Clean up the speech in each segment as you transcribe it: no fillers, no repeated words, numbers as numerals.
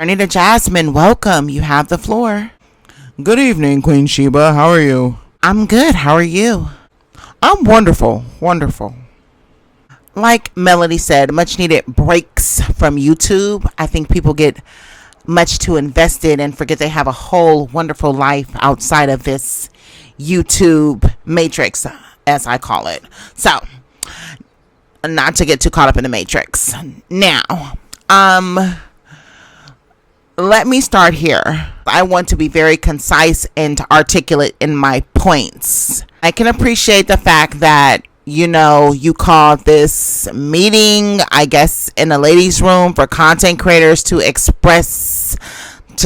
Anita Jasmine, welcome. You have the floor. Good evening, Queen Sheba. How are you? I'm good. How are you? I'm wonderful. Wonderful. Like Melody said, much needed breaks from YouTube. I think people get much too invested and forget they have a whole wonderful life outside of this YouTube matrix, as I call it. So, not to get too caught up in the matrix. Now, let me start here. I want to be very concise and articulate in my points. I can appreciate the fact that, you called this meeting, I guess, in a ladies' room for content creators to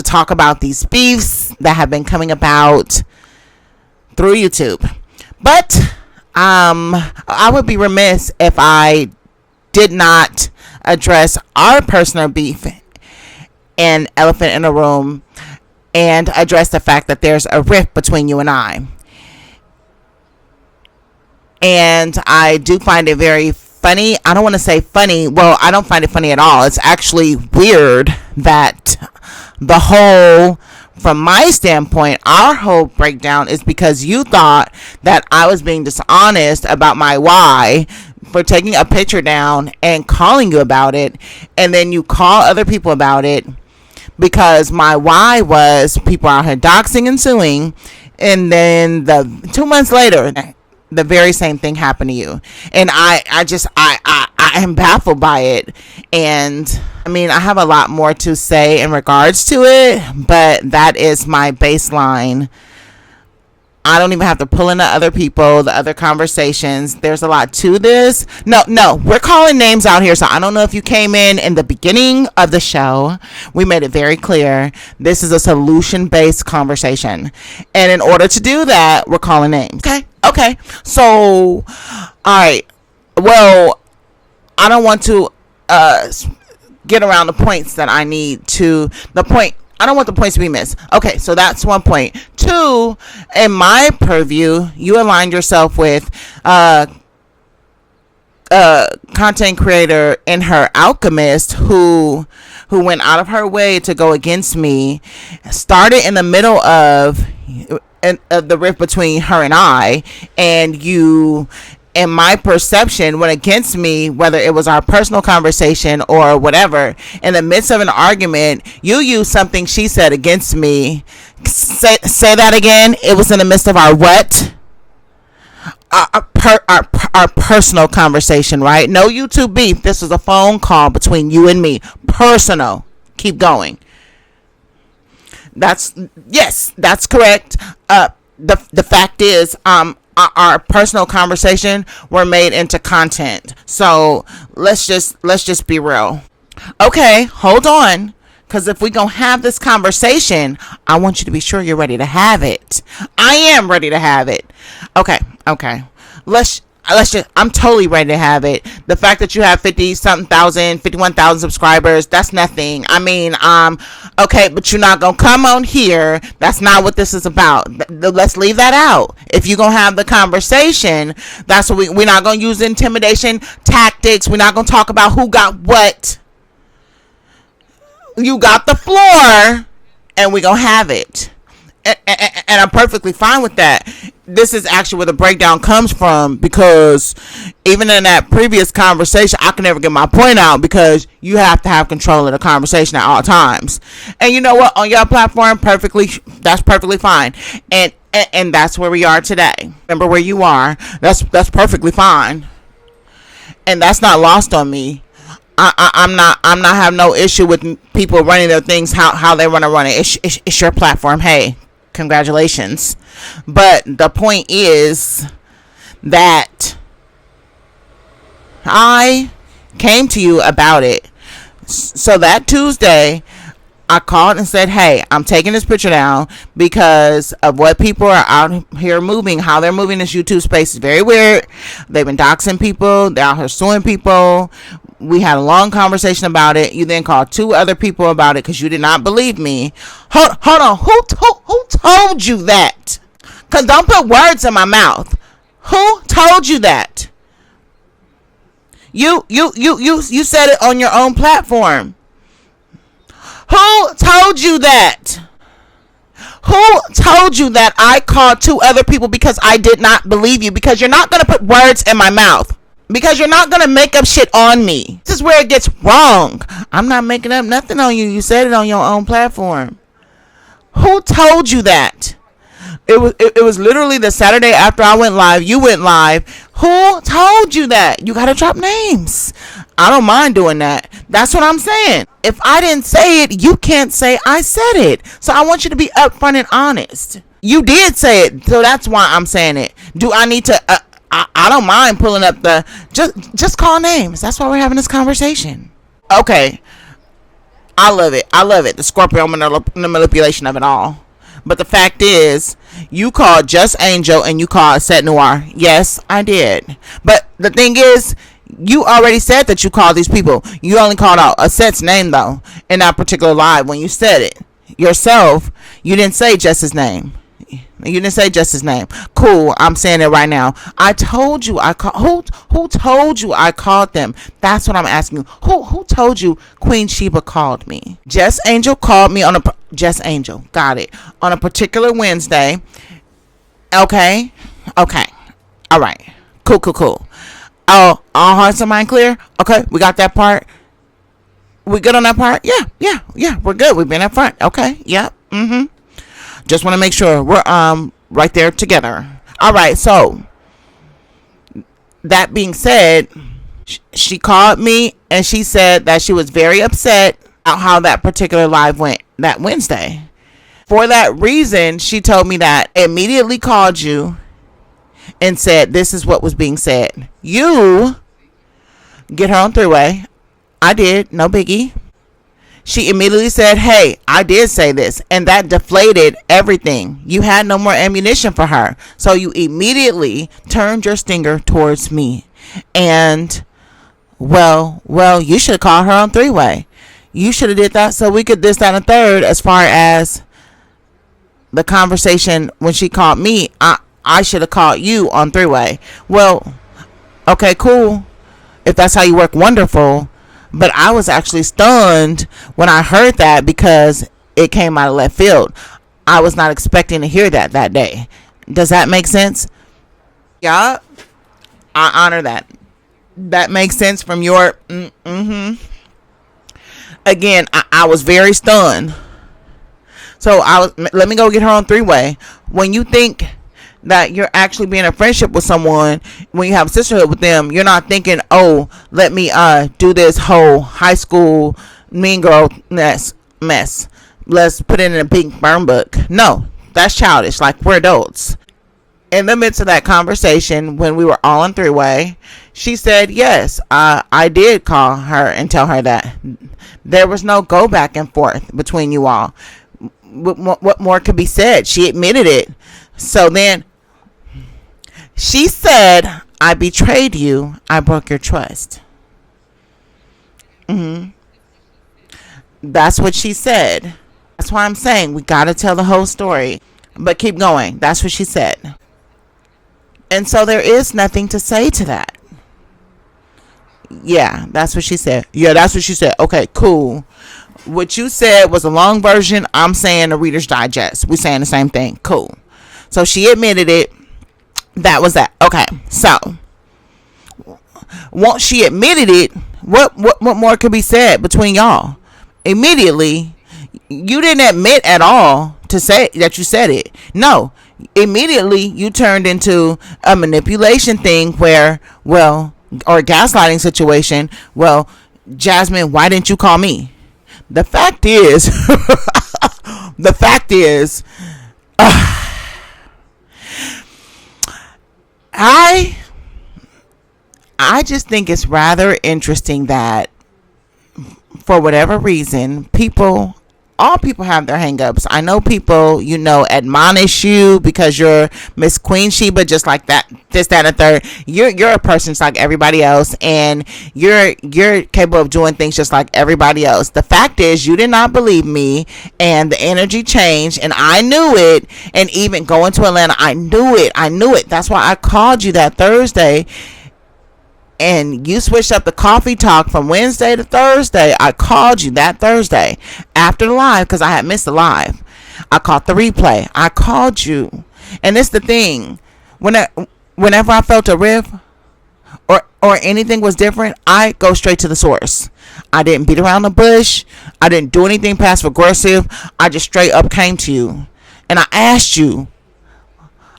talk about these beefs that have been coming about through YouTube. But I would be remiss if I did not address our personal beef and elephant in the room and address the fact that there's a rift between you and I. And I do find it very funny. I don't want to say funny. Well, I don't find it funny at all. It's actually weird that from my standpoint, our whole breakdown is because you thought that I was being dishonest about my why for taking a picture down and calling you about it. And then you call other people about it because my why was people out here doxing and suing. And then 2 months later, the very same thing happened to you. And I am baffled by it. And I mean, I have a lot more to say in regards to it, but that is my baseline. I don't even have to pull in the other people, the other conversations. There's a lot to this. No, we're calling names out here. So I don't know if you came in the beginning of the show. We made it very clear. This is a solution-based conversation. And in order to do that, we're calling names. Okay. So, all right. Well, I don't want to get around the points that I need to. I don't want the points to be missed. Okay, so that's 1 point. 2, in my purview, you aligned yourself with content creator InherAlchemist who went out of her way to go against me, started in the middle of the rift between her and I, and you, in my perception, went against me, whether it was our personal conversation or whatever. In the midst of an argument, you used something she said against me. Say that again. It was in the midst of our what? Our personal conversation, right? No YouTube beef. This was a phone call between you and me. Personal. Keep going. That's correct. The fact is, our personal conversation were made into content. So let's just be real. Okay, hold on. Because if we gonna have this conversation, I want you to be sure you're ready to have it. I am ready to have it. Okay. I'm totally ready to have it. The fact that you have 51,000 subscribers, that's nothing. I mean, okay, but you're not gonna come on here. That's not what this is about. Let's leave that out. If you're gonna have the conversation, that's what we're not gonna use intimidation tactics. We're not gonna talk about who got what. You got the floor, and we're gonna have it. And I'm perfectly fine with that. This is actually where the breakdown comes from, because even in that previous conversation, I can never get my point out because you have to have control of the conversation at all times. And you know what? On your platform, that's perfectly fine. And that's where we are today. Remember where you are. That's perfectly fine. And that's not lost on me. I'm not having no issue with people running their things how they want to run it. It's your platform. Hey, congratulations. But the point is that I came to you about it. So that Tuesday, I called and said, hey, I'm taking this picture down because of what people are out here moving, how they're moving this YouTube space is very weird. They've been doxing people. They're out here suing people. We had a long conversation about it. You then called 2 other people about it because you did not believe me. Hold on. Who told you that? Because don't put words in my mouth. Who told you that? You said it on your own platform. Who told you that? Who told you that I called 2 other people because I did not believe you? Because you're not going to put words in my mouth. Because you're not going to make up shit on me. This is where it gets wrong. I'm not making up nothing on you. You said it on your own platform. Who told you that? It was literally the Saturday after I went live. You went live. Who told you that? You got to drop names. I don't mind doing that. That's what I'm saying. If I didn't say it, you can't say I said it. So I want you to be upfront and honest. You did say it, so that's why I'm saying it. Do I need to... I don't mind pulling up the... Just call names. That's why we're having this conversation. Okay. I love it. I love it. The Scorpio manipulation of it all. But the fact is, you called Just Angel and you called Set Noir. Yes, I did. But the thing is, you already said that you called these people. You only called out a Set's name, though, in that particular live. When you said it yourself, you didn't say just his name. You didn't say just his name. Cool. I'm saying it right now. I told you I called. Who told you I called them? That's what I'm asking you. Who told you Queen Sheba called me? Just Angel called me on a... Just Angel. Got it. On a particular Wednesday. Okay. Okay. All right. Cool. Oh, all hearts and mind clear? Okay. We got that part. We good on that part? Yeah. We're good. We've been up front. Okay. Yep. Just want to make sure we're right there together. All right. So that being said, she called me and she said that she was very upset about how that particular live went that Wednesday. For that reason, she told me that immediately called you and said this is what was being said. You get her on Thethreeway. I did. No biggie. She immediately said, hey, I did say this. And that deflated everything. You had no more ammunition for her. So you immediately turned your stinger towards me. And, well, you should have called her on Thethreeway. You should have did that so we could this, that, and third. As far as the conversation when she called me, I should have called you on Thethreeway. Well, okay, cool. If that's how you work, wonderful. But I was actually stunned when I heard that because it came out of left field. I was not expecting to hear that day. Does that make sense? Yeah. I honor that. That makes sense from your... Again, I was very stunned. So let me go get her on Thethreeway. When you think that you're actually being a friendship with someone, when you have sisterhood with them, you're not thinking, oh, let me do this whole high school mean girl mess. Let's put it in a pink burn book. No, that's childish. Like, we're adults. In the midst of that conversation, when we were all on Thethreeway, she said, yes, I did call her and tell her that there was no go back and forth between you all. What more could be said? She admitted it. So then she said, I betrayed you. I broke your trust. That's what she said. That's why I'm saying we got to tell the whole story. But keep going. That's what she said. And so there is nothing to say to that. Yeah, that's what she said. Yeah, that's what she said. Okay, cool. What you said was a long version. I'm saying the Reader's Digest. We're saying the same thing. Cool. So she admitted it. That was that. Okay. So once she admitted it, what more could be said between y'all? Immediately, you didn't admit at all to say that you said it. No. Immediately, you turned into a manipulation thing where, well, or a gaslighting situation. Well, Jasmine, why didn't you call me? The fact is, I just think it's rather interesting that for whatever reason, all people have their hang-ups. I know people, admonish you because you're Miss Queen Sheba, just like that, this, that, and third. You're a person just like everybody else, and you're capable of doing things just like everybody else. The fact is, you did not believe me, and the energy changed, and I knew it. And even going to Atlanta, I knew it. That's why I called you that Thursday. and you switched up the coffee talk from Wednesday to Thursday. I called you that Thursday after the live because I had missed the live. I caught the replay. I called you. And it's the thing. Whenever I felt a riff or anything was different, I go straight to the source. I didn't beat around the bush. I didn't do anything passive aggressive. I just straight up came to you. And I asked you.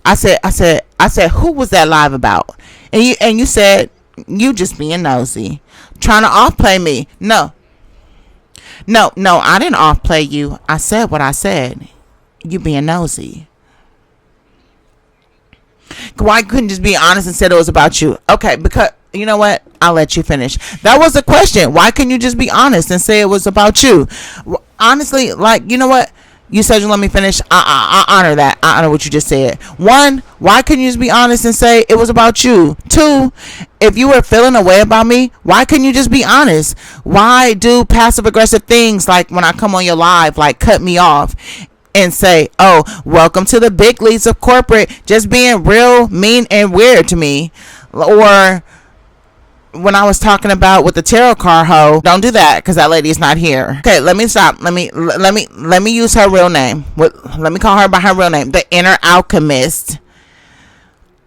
I said, who was that live about? And you said, you just being nosy, trying to off-play me. No, I didn't off-play you. I said what I said. You being nosy. Why couldn't just be honest and said it was about you? Okay, because you know what? I'll let you finish. That was the question. Why couldn't you just be honest and say it was about you? Honestly, like, you know what? You said you let me finish. I honor that. I honor what you just said. One, why couldn't you just be honest and say it was about you? Two, if you were feeling a way about me, why couldn't you just be honest? Why do passive aggressive things like when I come on your live, like cut me off and say, oh, welcome to the big leagues of corporate, just being real mean and weird to me? Or when I was talking about with the tarot card hoe, don't do that because that lady is not here. Okay, let me stop. Let me use her real name. Let me call her by her real name, the InherAlchemist.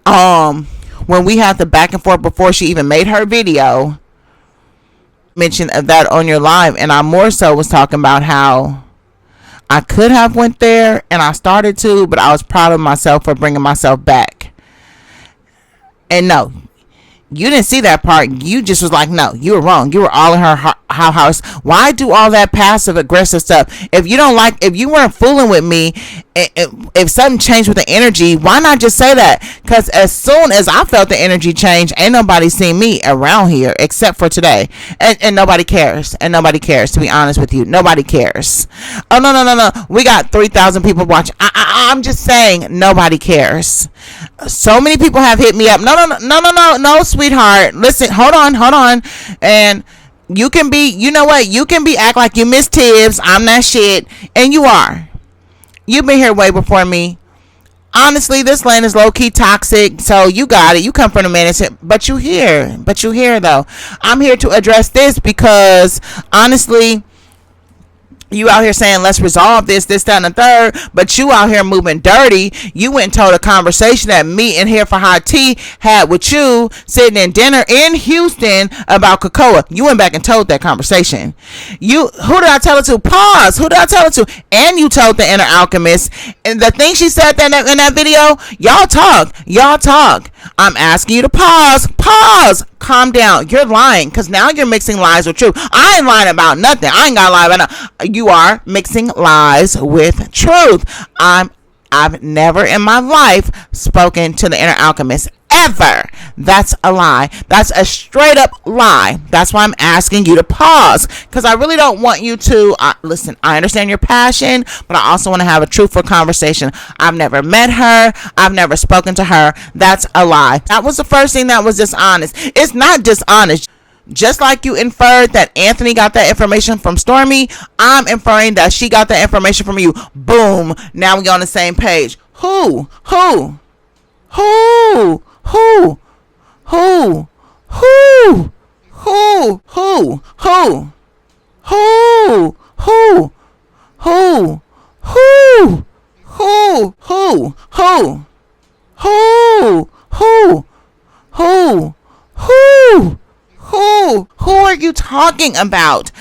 When we had the back and forth before she even made her video, mention of that on your live, and I more so was talking about how I could have went there and I started to, but I was proud of myself for bringing myself back. And no, you didn't see that part. You just was like, no, you were wrong. You were all in her house. Why do all that passive aggressive stuff? If you weren't fooling with me, if something changed with the energy, why not just say that? Because as soon as I felt the energy change, ain't nobody seen me around here except for today. And nobody cares. And nobody cares, to be honest with you. Nobody cares. Oh, no. We got 3,000 people watching. I'm just saying, nobody cares. So many people have hit me up. No, sweetheart. Listen, hold on. And you can be, you know what? You can be act like you Miss Tibbs. I'm that shit. And you are. You've been here way before me. Honestly, this land is low-key toxic, so you got it. You come from the man, but you here. Though. I'm here to address this because, honestly, you out here saying, let's resolve this, that, and the third, but you out here moving dirty. You went and told a conversation that me and Here for Hot Tea had with you sitting in dinner in Houston about cocoa. You went back and told that conversation. Who did I tell it to? Pause. Who did I tell it to? And you told the InherAlchemist. And the thing she said in that video, y'all talk. I'm asking you to pause. Calm down. You're lying because now you're mixing lies with truth. I ain't lying about nothing. I ain't got to lie about nothing. You are mixing lies with truth. I've never in my life spoken to the InherAlchemist ever. That's a lie. That's a straight up lie. That's why I'm asking you to pause, because I really don't want you to listen. I understand your passion, but I also want to have a truthful conversation. I've never met her. I've never spoken to her. That's a lie. That was the first thing that was dishonest. It's not dishonest. Just like you inferred that Anthony got that information from Stormy, I'm inferring that she got that information from you. Boom. Now we on the same page. Who? Who are you talking about?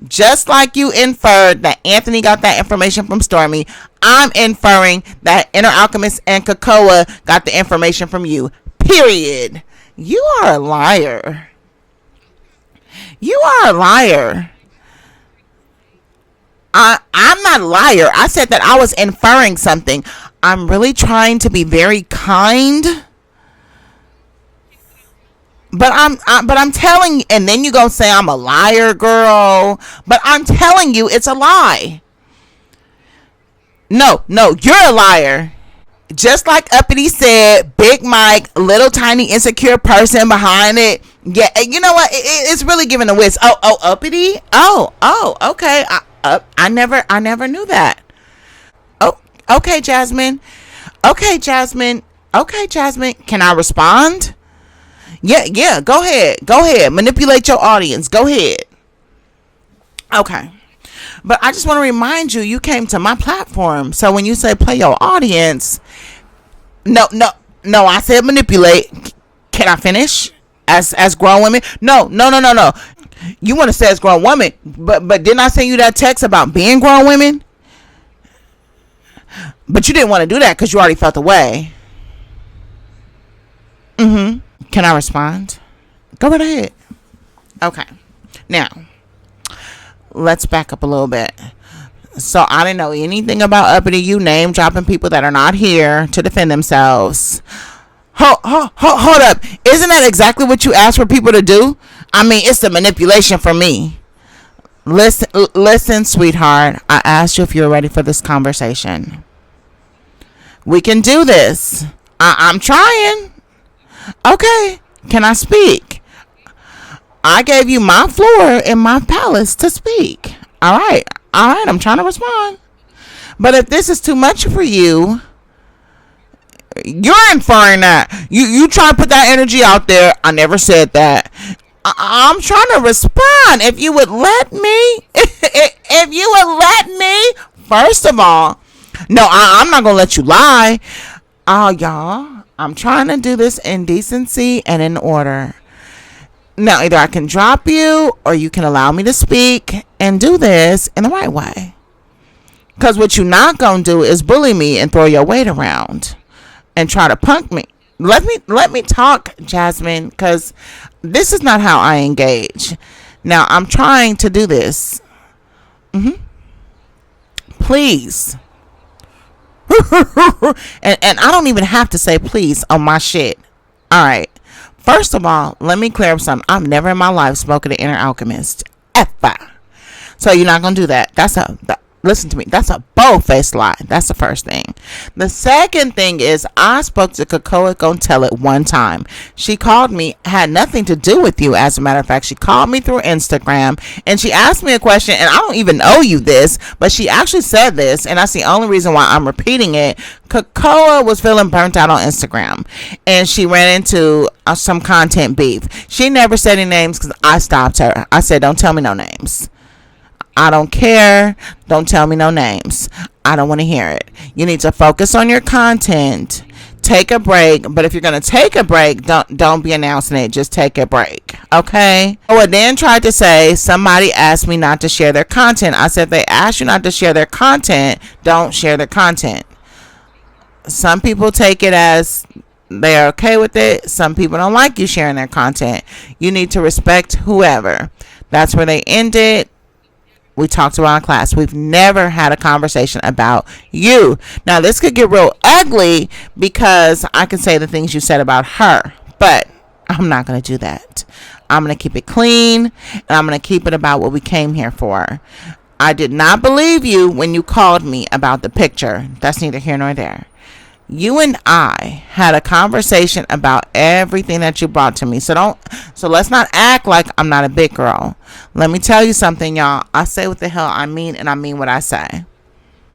Just like you inferred that Anthony got that information from Stormy, I'm inferring that InherAlchemist and Cocoa got the information from you. Period. You are a liar. I'm not a liar. I said that I was inferring something. I'm really trying to be very kind. But I'm telling you, and then you gonna say I'm a liar, girl. But I'm telling you, it's a lie. No, you're a liar. Just like Uppity said, Big Mike, little tiny insecure person behind it. Yeah, you know what? It's really giving a whiz. Oh, Uppity. Oh, okay. I never knew that. Oh, okay, Jasmine. Can I respond? Yeah, go ahead, manipulate your audience, go ahead. Okay, but I just want to remind you, you came to my platform, so when you say play your audience, no, I said manipulate. Can I finish? As grown women, no. You want to say as grown women, but didn't I send you that text about being grown women? But you didn't want to do that because you already felt the way. Can I respond? Go right ahead. Okay. Now, let's back up a little bit. So I didn't know anything about uppity you name dropping people that are not here to defend themselves. Hold up. Isn't that exactly what you asked for people to do? I mean, it's the manipulation for me. Listen, sweetheart. I asked you if you were ready for this conversation. We can do this. I'm trying. Okay. Can I speak? I gave you my floor in my palace to speak. All right. I'm trying to respond. But if this is too much for you, you're inferring that. You try to put that energy out there. I never said that. I'm trying to respond. If you would let me. If you would let me. First of all, no, I'm not going to let you lie. Oh, y'all. I'm trying to do this in decency and in order. Now, either I can drop you or you can allow me to speak and do this in the right way. Because what you're not going to do is bully me and throw your weight around and try to punk me. Let me talk, Jasmine, because this is not how I engage. Now, I'm trying to do this. Please. and I don't even have to say please on my shit. All right. First of all, let me clear up something. I've never in my life spoken to InherAlchemist. Ever. So you're not going to do that. Listen to me. That's a bold-faced lie. That's the first thing. The second thing is I spoke to Cocoa Gon Tell It one time. She called me, had nothing to do with you, as a matter of fact. She called me through Instagram, and she asked me a question, and I don't even owe you this, but she actually said this, and that's the only reason why I'm repeating it. Cocoa was feeling burnt out on Instagram, and she ran into some content beef. She never said any names because I stopped her. I said, don't tell me no names. I don't care. Don't tell me no names. I don't want to hear it. You need to focus on your content. Take a break. But if you're going to take a break, don't be announcing it. Just take a break. Okay? I then tried to say somebody asked me not to share their content. I said, if they ask you not to share their content, don't share their content. Some people take it as they're okay with it. Some people don't like you sharing their content. You need to respect whoever. That's where they ended. We talked about in class. We've never had a conversation about you. Now, this could get real ugly because I can say the things you said about her, but I'm not going to do that. I'm going to keep it clean, and I'm going to keep it about what we came here for. I did not believe you when you called me about the picture. That's neither here nor there. You and I had a conversation about everything that you brought to me. So let's not act like I'm not a big girl. Let me tell you something, y'all. I say what the hell I mean, and I mean what I say.